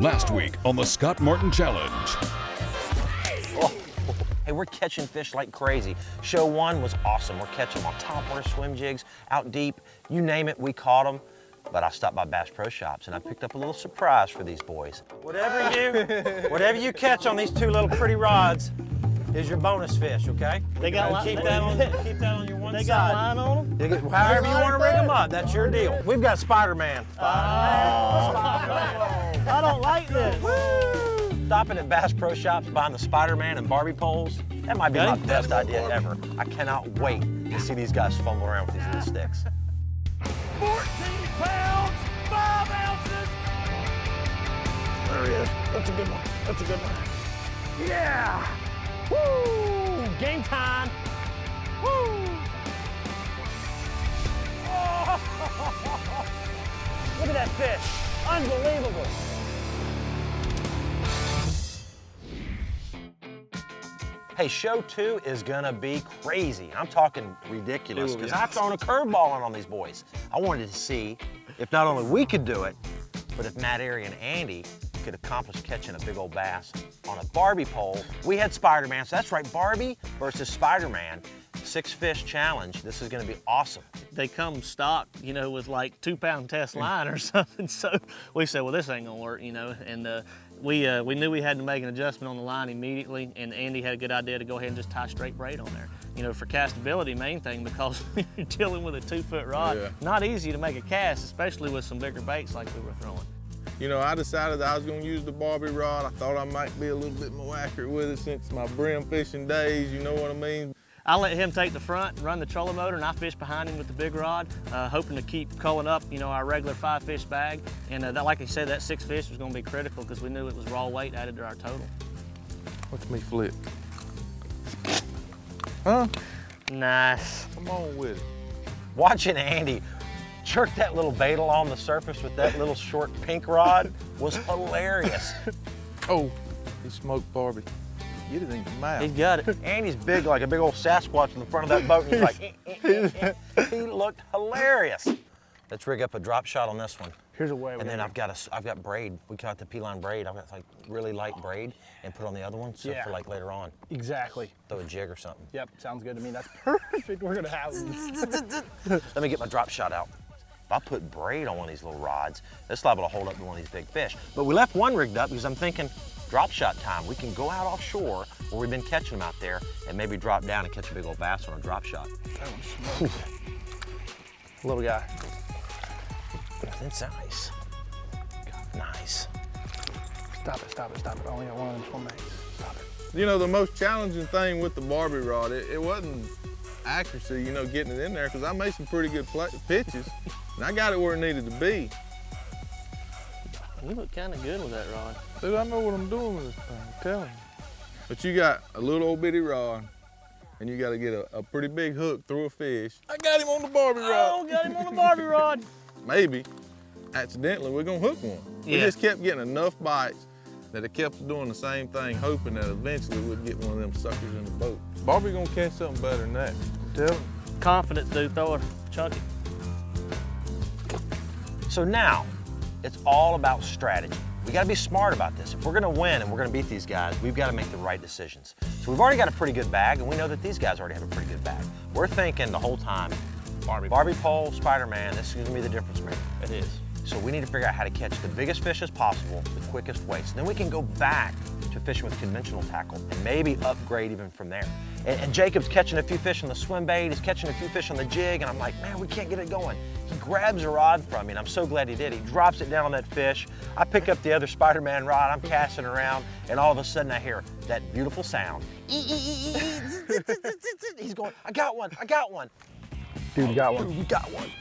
Last week on the Scott Martin Challenge. Oh, hey, we're catching fish like crazy. Show 1 was awesome. We're catching them on topwater swim jigs, out deep, you name it, we caught them. But I stopped by Bass Pro Shops and I picked up a little surprise for these boys. Whatever you catch on these 2 little pretty rods is your bonus fish, okay? They got keep that on your one side. They got line on them? However you want to rig them up, that's your deal. We've got Spider-Man. I don't like this. Woo! Stopping at Bass Pro Shops, buying the Spider-Man and Barbie poles, that might be my best idea ever. I cannot wait to see these guys fumble around with these little sticks. 14 pounds, 5 ounces. There he is. That's a good one. That's a good one. Yeah. Woo! Game time. Woo! Oh. Look at that fish. Unbelievable. Hey, show 2 is gonna be crazy. I'm talking ridiculous, because I've thrown a curveball on these boys. I wanted to see if not only we could do it, but if Matt, Airy, and Andy could accomplish catching a big old bass on a Barbie pole. We had Spider-Man, so that's right, Barbie versus Spider-Man. 6-fish challenge. This is gonna be awesome. They come stock, you know, with like 2-pound test line or something. So we said, well, this ain't gonna work, you know. And we knew we had to make an adjustment on the line immediately, and Andy had a good idea to go ahead and just tie straight braid on there. You know, for castability, main thing, because you're dealing with a 2-foot rod, not easy to make a cast, especially with some bigger baits like we were throwing. You know, I decided that I was gonna use the Barbie rod. I thought I might be a little bit more accurate with it since my brim fishing days, you know what I mean? I let him take the front, run the trolling motor, and I fish behind him with the big rod, hoping to keep culling up, you know, our regular 5-fish bag. And that, like I said, that 6 fish was gonna be critical because we knew it was raw weight added to our total. Watch me flip. Huh? Nice. Come on with it. Watching Andy jerk that little bait along the surface with that little short pink rod was hilarious. Oh, he smoked Barbie. Get it in your mouth. He's got it. Andy's big like a big old Sasquatch in the front of that boat, and he's like, He looked hilarious. Let's rig up a drop shot on this one. Here's a way. And then I've got braid. We caught the P-line braid. I've got like really light braid and put on the other one, so for like later on. Exactly. Throw a jig or something. Yep, sounds good to me. That's perfect. We're gonna have Let me get my drop shot out. If I put braid on one of these little rods, it's liable to hold up to one of these big fish. But we left one rigged up because I'm thinking, drop shot time. We can go out offshore where we've been catching them out there and maybe drop down and catch a big old bass on a drop shot. little guy. That's nice. Nice. Stop it, stop it, stop it. I only got one of them swim baits. Stop it. You know, the most challenging thing with the Barbie rod, it wasn't accuracy, you know, getting it in there, because I made some pretty good pitches, and I got it where it needed to be. You look kind of good with that rod. Dude, I know what I'm doing with this thing, I'm telling you. But you got a little old bitty rod, and you got to get a pretty big hook through a fish. I got him on the Barbie rod. Oh, got him on the Barbie rod. Maybe, accidentally, we're gonna hook one. We just kept getting enough bites that it kept doing the same thing, hoping that eventually we'd get one of them suckers in the boat. Barbie gonna catch something better than that. Tell him. Confidence, dude. Throw her, chunky. So now, it's all about strategy. We gotta be smart about this. If we're gonna win and we're gonna beat these guys, we've gotta make the right decisions. So we've already got a pretty good bag, and we know that these guys already have a pretty good bag. We're thinking the whole time, Barbie pole, Spider-Man, this is gonna be the difference maker. It is. So we need to figure out how to catch the biggest fish as possible, the quickest way. So then we can go back to fishing with conventional tackle and maybe upgrade even from there. And Jacob's catching a few fish on the swim bait, he's catching a few fish on the jig, and I'm like, man, we can't get it going. He grabs a rod from me, and I'm so glad he did. He drops it down on that fish. I pick up the other Spider-Man rod, I'm casting around, and all of a sudden I hear that beautiful sound. He's going, I got one, I got one. Dude, you got one. Dude, we got one.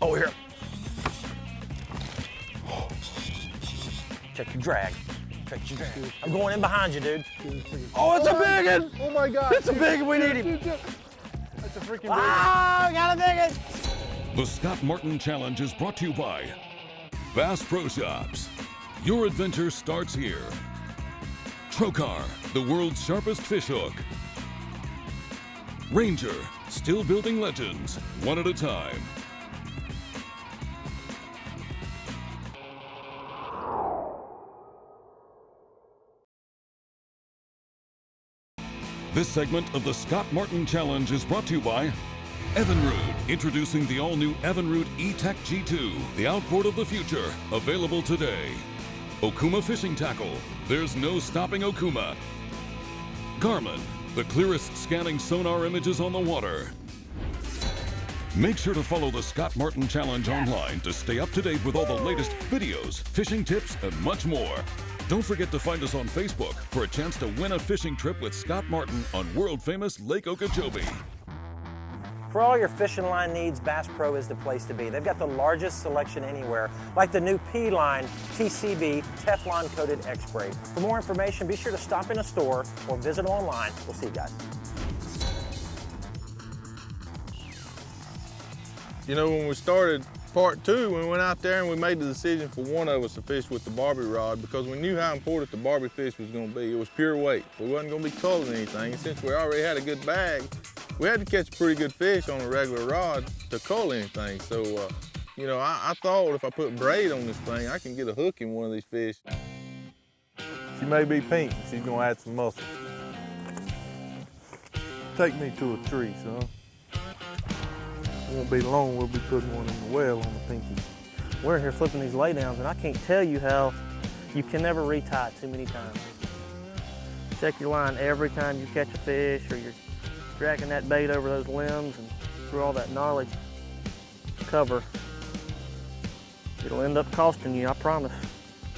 Oh, here. Check your drag. Check your drag. I'm going in behind you, dude. Oh, it's a big one! Oh my God. It's a big one, we need him. That's a freaking big Ah, got a big one! The Scott Martin Challenge is brought to you by Bass Pro Shops. Your adventure starts here. Trocar, the world's sharpest fish hook. Ranger, still building legends, one at a time. This segment of the Scott Martin Challenge is brought to you by Evinrude, introducing the all-new Evinrude E-Tech G2, the outboard of the future, available today. Okuma Fishing Tackle, there's no stopping Okuma. Garmin, the clearest scanning sonar images on the water. Make sure to follow the Scott Martin Challenge online to stay up to date with all the latest videos, fishing tips, and much more. Don't forget to find us on Facebook for a chance to win a fishing trip with Scott Martin on world-famous Lake Okeechobee. For all your fishing line needs, Bass Pro is the place to be. They've got the largest selection anywhere, like the new P-Line TCB Teflon-coated X-Braid. For more information, be sure to stop in a store or visit online. We'll see you guys. You know, when we started part 2, we went out there and we made the decision for one of us to fish with the Barbie rod because we knew how important the Barbie fish was going to be. It was pure weight. We wasn't going to be culling anything. And since we already had a good bag, we had to catch a pretty good fish on a regular rod to cull anything. So, you know, I thought if I put braid on this thing, I can get a hook in one of these fish. She may be pink, but she's going to add some muscle. Take me to a tree, son. It won't be long, we'll be putting one in the well on the pinky. We're in here flipping these laydowns, and I can't tell you how you can never retie too many times. Check your line every time you catch a fish or you're dragging that bait over those limbs and through all that gnarly cover. It'll end up costing you, I promise.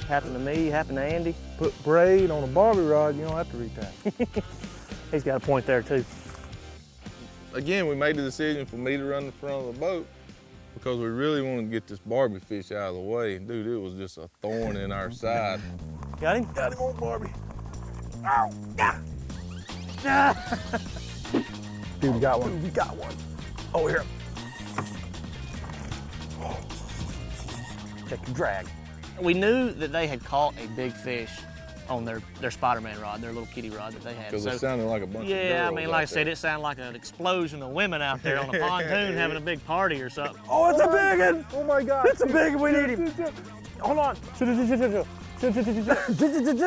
Happened to me, happened to Andy. Put braid on a Barbie rod, you don't have to retie. He's got a point there too. Again, we made the decision for me to run the front of the boat because we really wanted to get this Barbie fish out of the way. Dude, it was just a thorn in our side. Got him? Got him on Barbie. Ow! Yeah! Dude, we got one. Dude, we got one. Oh, here. Check your drag. We knew that they had caught a big fish on their Spiderman rod, their little kitty rod that they had. Because it sounded like a bunch of girls. Yeah, I mean, like I said, there. it sounded like an explosion of women out there on a pontoon having a big party or something. Oh, it's a big one! Oh my God. It's a big one, we need him. Hold on.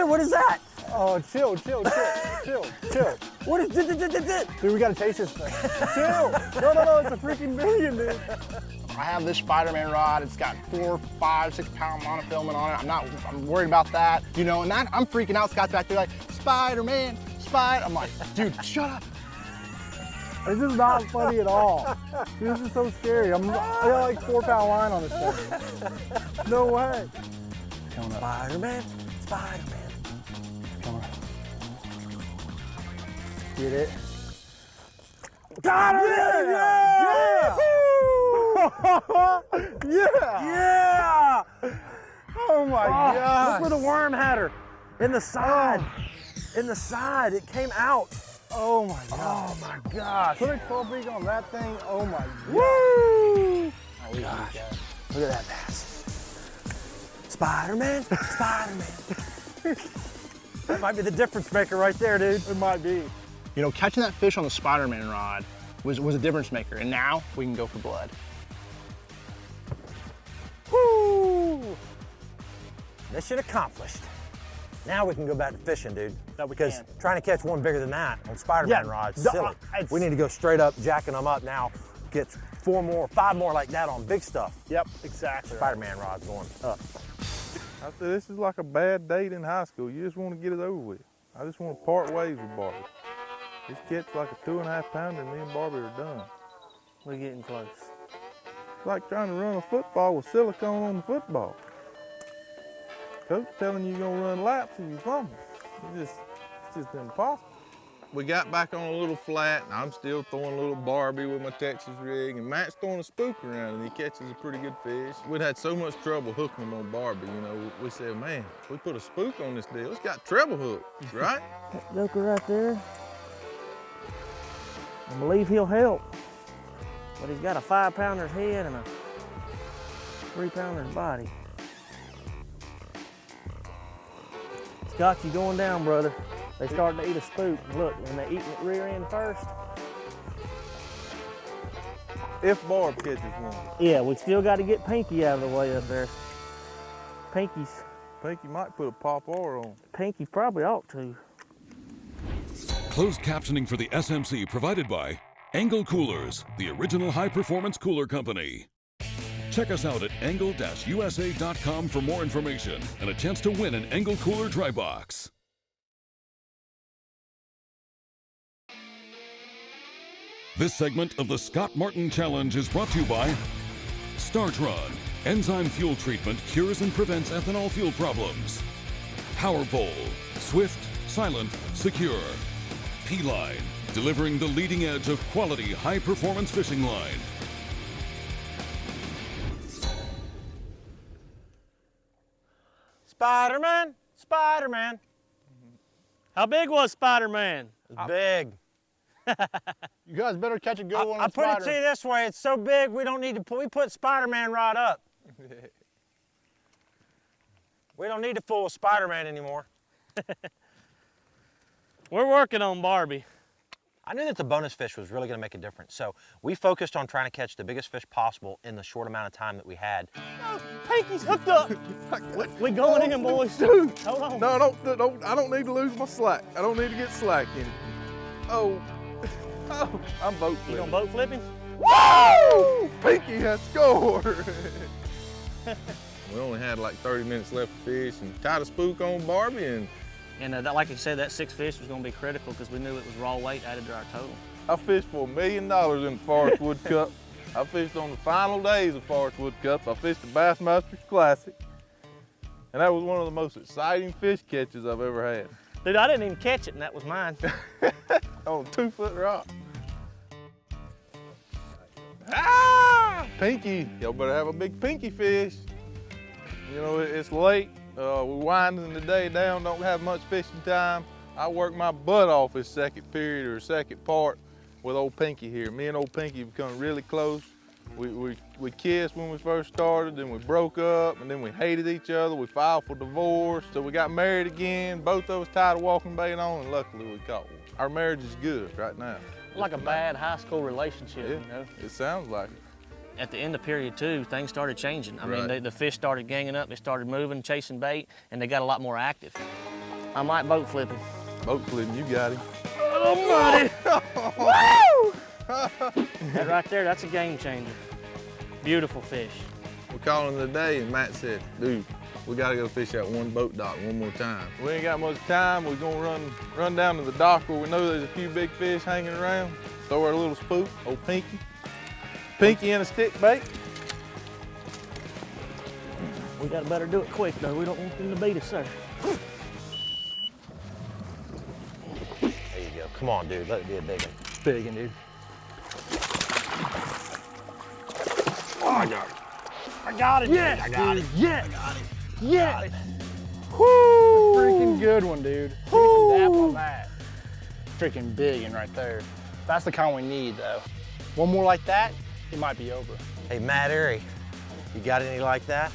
What is that? Oh, chill. What is it? Dude, we gotta chase this thing. Chill. No, it's a freaking million, dude. I have this Spiderman rod. It's got 4, 5, 6 pound monofilament on it. I'm worried about that, you know, and I'm freaking out. Scott's back there like, Spider-Man, Spider. I'm like, dude, shut up. This is not funny at all. Dude, this is so scary. I got like 4 pound line on this thing. No way. Coming up. Spider-Man. Come on. Get it. Got it! Yeah! Oh my God! Look where the worm had her. In the side. In the side. It came out. Oh my God! Oh my gosh. Put a 12 beak on that thing. Oh my God! Woo! Oh, Gosh. Look at that bass. Spider-Man. That might be the difference maker right there, dude. It might be. You know, catching that fish on the Spider-Man rod was a difference maker, and now we can go for blood. Woo! Mission accomplished. Now we can go back to fishing, dude. That we because can. trying to catch one bigger than that on Spider-Man rods is silly. it's- We need to go straight up, jacking them up now. Get 4 more, 5 more like that on big stuff. Yep, exactly. Spider-Man rods going up. I said, this is like a bad date in high school. You just want to get it over with. I just want to part ways with Barbie. This catch like a 2.5 pounder and me and Barbie are done. We're getting close. It's like trying to run a football with silicone on the football. Coach telling you you're gonna run laps and you fumble. It's just impossible. We got back on a little flat and I'm still throwing a little Barbie with my Texas rig and Matt's throwing a spook around and he catches a pretty good fish. We'd had so much trouble hooking them on Barbie, you know, we said, man, if we put a spook on this deal, it's got treble hook, right? That joker right there, I believe he'll help. But he's got a 5 pounder's head and a 3 pounder's body. Scott, you going down, brother. They starting to eat a spook. Look, and they eating it rear end first. If Barb catches one. Yeah, we still got to get Pinky out of the way up there. Pinky Might put a pop R on. probably ought to. Closed captioning for the SMC provided by Angle Coolers, the original high-performance cooler company. Check us out at angle-usa.com for more information and a chance to win an Angle Cooler Dry Box. This segment of the Scott Martin Challenge is brought to you by Startron. Enzyme fuel treatment cures and prevents ethanol fuel problems. Power Bowl. Swift, silent, secure. P-Line. Delivering the leading edge of quality, high-performance fishing line. Spider-Man, Spider-Man. How big was Spider-Man? It's big. You guys better catch a good one. I put it to you this way, it's so big we don't need to we put Spider-Man rod up. We don't need to fool with Spider-Man anymore. We're working on Barbie. I knew that the bonus fish was really gonna make a difference, so we focused on trying to catch the biggest fish possible in the short amount of time that we had. Oh, Pinky's hooked up. We going in, boys. Dude, Hold on. no, don't, I don't need to lose my slack. I don't need to get slack in it. Oh, I'm boat You flipping. gonna boat flipping? Woo! Pinky has scored. We only had like 30 minutes left to fish and tied a spook on Barbie, and And like I said, that 6 fish was gonna be critical because we knew it was raw weight added to our total. I fished for $1 million in the Forest Wood Cup. I fished on the final days of Forest Wood Cups. I fished the Bassmasters Classic. And that was one of the most exciting fish catches I've ever had. Dude, I didn't even catch it, and that was mine. On a 2-foot rock. Ah! Pinky, y'all better have a big pinky fish. You know, it's late. We're winding the day down, don't have much fishing time. I work my butt off this second period or second part with old Pinky here. Me and old Pinky become really close. We kissed when we first started, then we broke up, and then we hated each other. We filed for divorce, so we got married again. Both of us tied a walking bait on, and luckily we caught one. Our marriage is good right now. Like a bad high school relationship, Yeah, you know? it sounds like it. At the end of period 2, things started changing. I mean, Right. the fish started ganging up, they started moving, chasing bait, and they got a lot more active. I might boat flipping. Boat flipping, you got him. Oh, buddy! Woo! That right there, that's a game changer. Beautiful fish. We're calling it a day, and Matt said, dude, we gotta go fish that one boat dock one more time. We ain't got much time. We're gonna run down to the dock where we know there's a few big fish hanging around. Throw our little spook, old Pinky. Pinky and a stick bait. We gotta better do it quick though. We don't want them to beat us, sir. There you go. Come on, dude. Let it be a big one. Big one, dude. Oh, no. I got it, Yes, dude. I got dude. it. Yes. I got it. Yes. Woo! Freaking good one, dude. Give me some dap on that. Freaking big one right there. That's the kind we need, though. One more like that, it might be over. Hey, Matt Airy, you got any like that?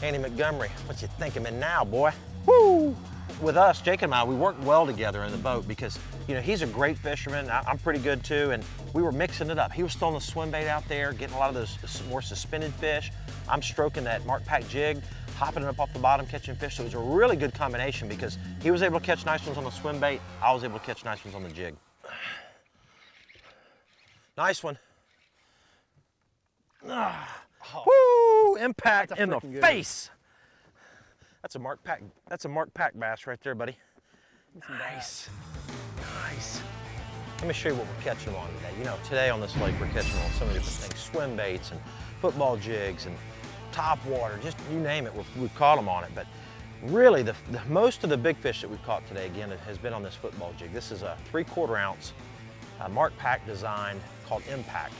Andy Montgomery, what you thinking of now, boy? Woo! With us, Jake and I, we work well together in the boat because, you know, he's a great fisherman. I'm pretty good too, and we were mixing it up. He was throwing the swim bait out there, getting a lot of those more suspended fish. I'm stroking that Mark Pack jig, hopping it up off the bottom, catching fish. So it was a really good combination because he was able to catch nice ones on the swim bait. I was able to catch nice ones on the jig. Nice one. Woo! Impact in the freaking good face. That's a Mark Pack bass right there, buddy. Nice. Nice. Let me show you what we're catching them on today. You know, today on this lake we're catching them on so many different things. Swim baits and football jigs and top water, just you name it, we've caught them on it. But really, the most of the big fish that we've caught today, again, has been on this football jig. This is a 3/4 ounce Mark Pack design called Impact.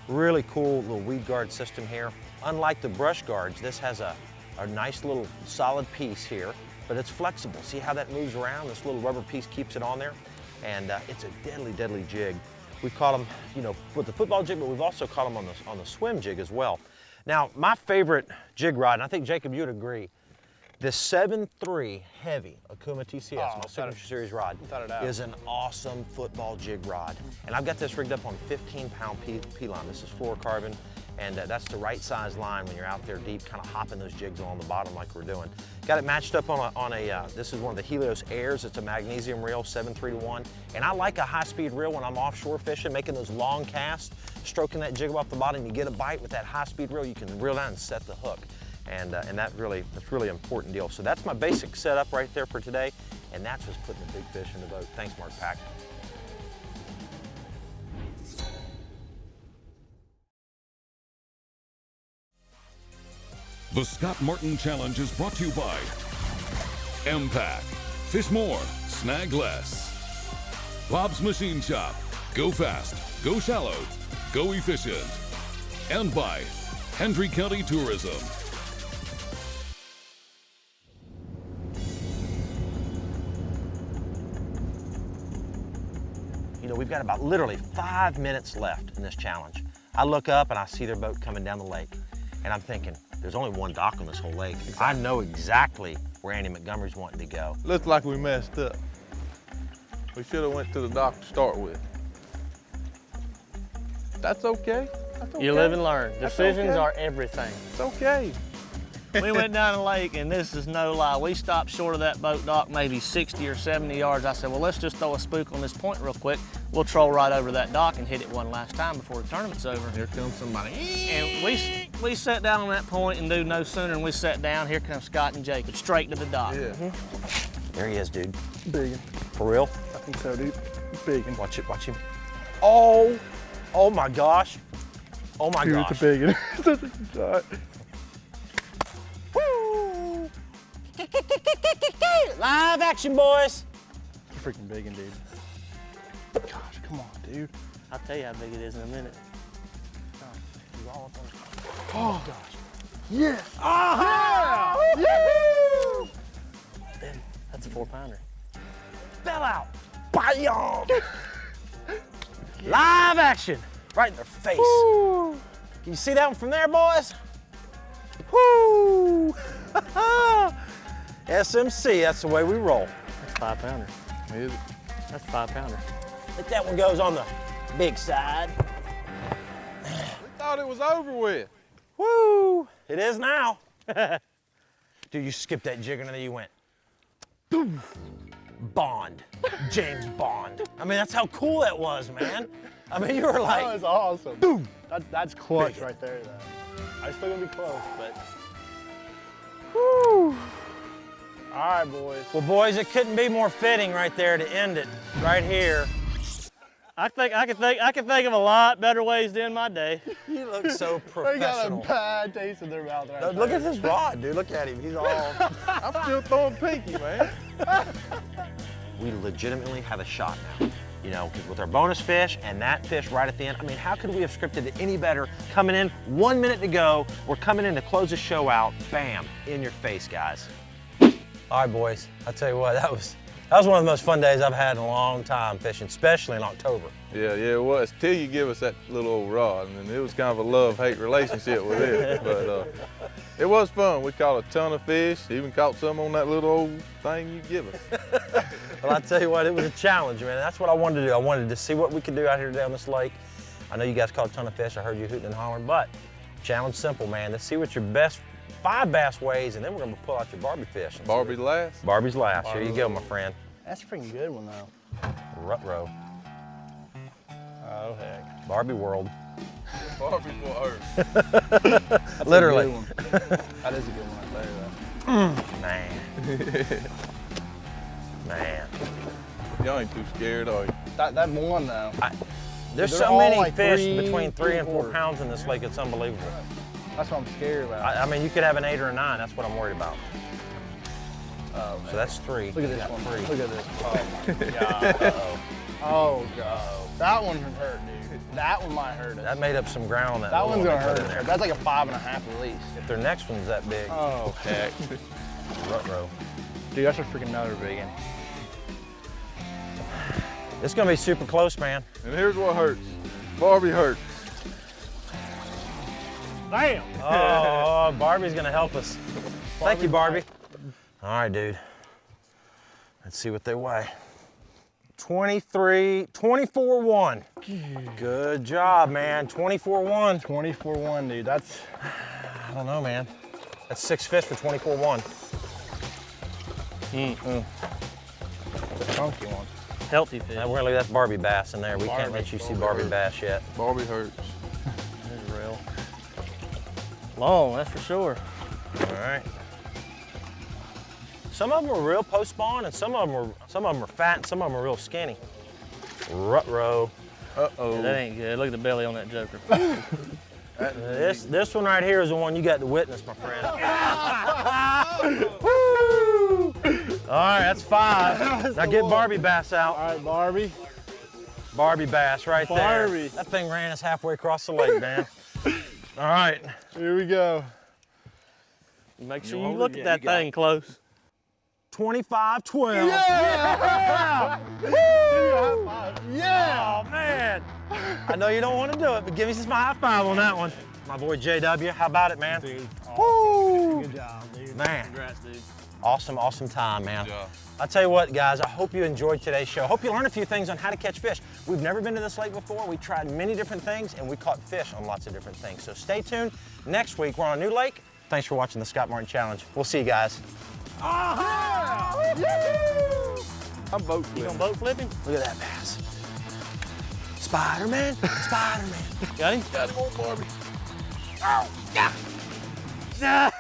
Really cool little weed guard system here. Unlike the brush guards, this has a nice little solid piece here, but it's flexible. See how that moves around? This little rubber piece keeps it on there, and it's a deadly, deadly jig. We caught them, you know, with the football jig, but we've also caught them on the swim jig as well. Now, my favorite jig rod, and I think Jacob, you'd agree, the 7.3 heavy Okuma TCS, my signature series rod, is an awesome football jig rod. And I've got this rigged up on 15-pound P-line. This is fluorocarbon, And that's the right size line when you're out there deep, kind of hopping those jigs along the bottom like we're doing. Got it matched up on a this is one of the Helios Airs. It's a magnesium reel, 7-3-1. And I like a high-speed reel when I'm offshore fishing, making those long casts, stroking that jig off the bottom. You get a bite with that high-speed reel, you can reel down and set the hook. And that's really an important deal. So that's my basic setup right there for today. And that's what's putting the big fish in the boat. Thanks, Mark Pack. The Scott Martin Challenge is brought to you by M-Pack. Fish more, snag less. Bob's Machine Shop. Go fast, go shallow, go efficient. And by Hendry County Tourism. You know, we've got about literally 5 minutes left in this challenge. I look up and I see their boat coming down the lake. And I'm thinking, there's only one dock on this whole lake. I know exactly where Andy Montgomery's wanting to go. Looks like we messed up. We should have went to the dock to start with. That's okay. That's okay. You live and learn. That's Decisions okay. are everything. It's okay. We went down the lake, and this is no lie. We stopped short of that boat dock maybe 60 or 70 yards. I said, well, let's just throw a spook on this point real quick. We'll troll right over that dock and hit it one last time before the tournament's over. Here comes somebody. And we sat down on that point, and dude, no sooner than we sat down, here comes Scott and Jacob, straight to the dock. Yeah. There he is, dude. Big. For real? I think so, dude. Big. Watch it, watch him. Oh my gosh. Oh my Dude, gosh. it's a big one. It's a shot. Woo! Live action, boys. It's a freaking big one, dude. Gosh, come on, dude. I'll tell you how big it is in a minute. Oh, gosh. Yes. Ah! Yeah. Ben, that's a 4-pounder. Fell out. Bam! Live action. Right in their face. Woo. Can you see that one from there, boys? Woo! SMC, that's the way we roll. That's 5-pounder. Is it? That's 5-pounder. I think that one goes on the big side. We thought it was over with. Woo! It is now. Dude, you skipped that jig and then you went. Boom. Bond. James Bond. I mean, that's how cool that was, man. I mean, you were like, That was awesome. boom. That's clutch Big. right there, though. I'm still gonna be close, but. Woo. All right, boys. Well, boys, it couldn't be more fitting right there to end it, right here. I can think of a lot better ways to end my day. You look so They got a professional. bad taste in their mouth right Look there. at this rod, dude. Look at him. He's all. I'm still throwing pinky, man. We legitimately have a shot now. You know, with our bonus fish and that fish right at the end. I mean, how could we have scripted it any better? Coming in, 1 minute to go. We're coming in to close the show out. Bam, in your face, guys. All right, boys. I'll tell you what, that was one of the most fun days I've had in a long time fishing, especially in October. Yeah, it was. Till you give us that little old rod, and it was kind of a love-hate relationship with it. But it was fun. We caught a ton of fish. Even caught some on that little old thing you give us. Well, I tell you what, it was a challenge, man. That's what I wanted to do. I wanted to see what we could do out here down this lake. I know you guys caught a ton of fish. I heard you hooting and hollering, but challenge simple, man. Let's see what your best 5 bass weighs, and then we're gonna pull out your Barbie fish. Barbie last. Barbie's last. Here you go, my friend. That's a freaking good one, though. Rut-row. Oh, heck. Barbie world. Barbie water. That's Literally. A good one. That is a good one right there, though. Man. Man. Y'all ain't too scared, are you? That one, though. There's They're so all many like fish 3, between 3 and 4 3/4. pounds in this lake, it's unbelievable. That's what I'm scared about. I mean, you could have an 8 or a 9, that's what I'm worried about. Oh, So that's 3. look at You this got one. 3. Look at this. Oh, my God. Oh, God. That one hurt, dude. That one might hurt us. That made up some ground on that. That little one's one gonna they put hurt in there. us. That's like a 5.5 at least. If their next one's that big, Oh, heck. rut-row. Dude, that's a freaking another big one. It's gonna be super close, man. And here's what hurts. Barbie hurts. Damn! Oh, Barbie's gonna help us. Thank you, Barbie. All right, dude. Let's see what they weigh. 24-1. Good job, man. 24-1. 24-1, dude. That's, I don't know, man. That's 6 fish for 24-1. chunky one. Healthy fish. Now we're gonna leave that Barbie bass in there. We can't let you see Barbie bass yet. Barbie hurts. That's real. Long, that's for sure. All right. Some of them are real post spawn, and some of them are fat, and some of them are real skinny. Ruh-roh. Uh-oh. Yeah, that ain't good. Look at the belly on that joker. This one right here is the one you got to witness, my friend. All right, that's 5. Now get Barbie bass out. All right, Barbie. Barbie bass right Barbie. there. That thing ran us halfway across the lake, man. All right. Here we go. Make sure you look at that thing close. 25-12. Yeah! Yeah! Oh, man. I know you don't want to do it, but give me just my high five on that one. My boy JW, how about it, man? Dude. Woo! Good job, dude. Man. Congrats, dude. Awesome, awesome time, man. Good job. I'll tell you what, guys, I hope you enjoyed today's show. Hope you learned a few things on how to catch fish. We've never been to this lake before. We tried many different things, and we caught fish on lots of different things. So stay tuned. Next week, we're on a new lake. Thanks for watching the Scott Martin Challenge. We'll see you guys. I'm boat You flipping. gonna boat flip him? Look at that bass. Spider-Man, Spider-Man. Got him? Got him on Barbie. Yeah.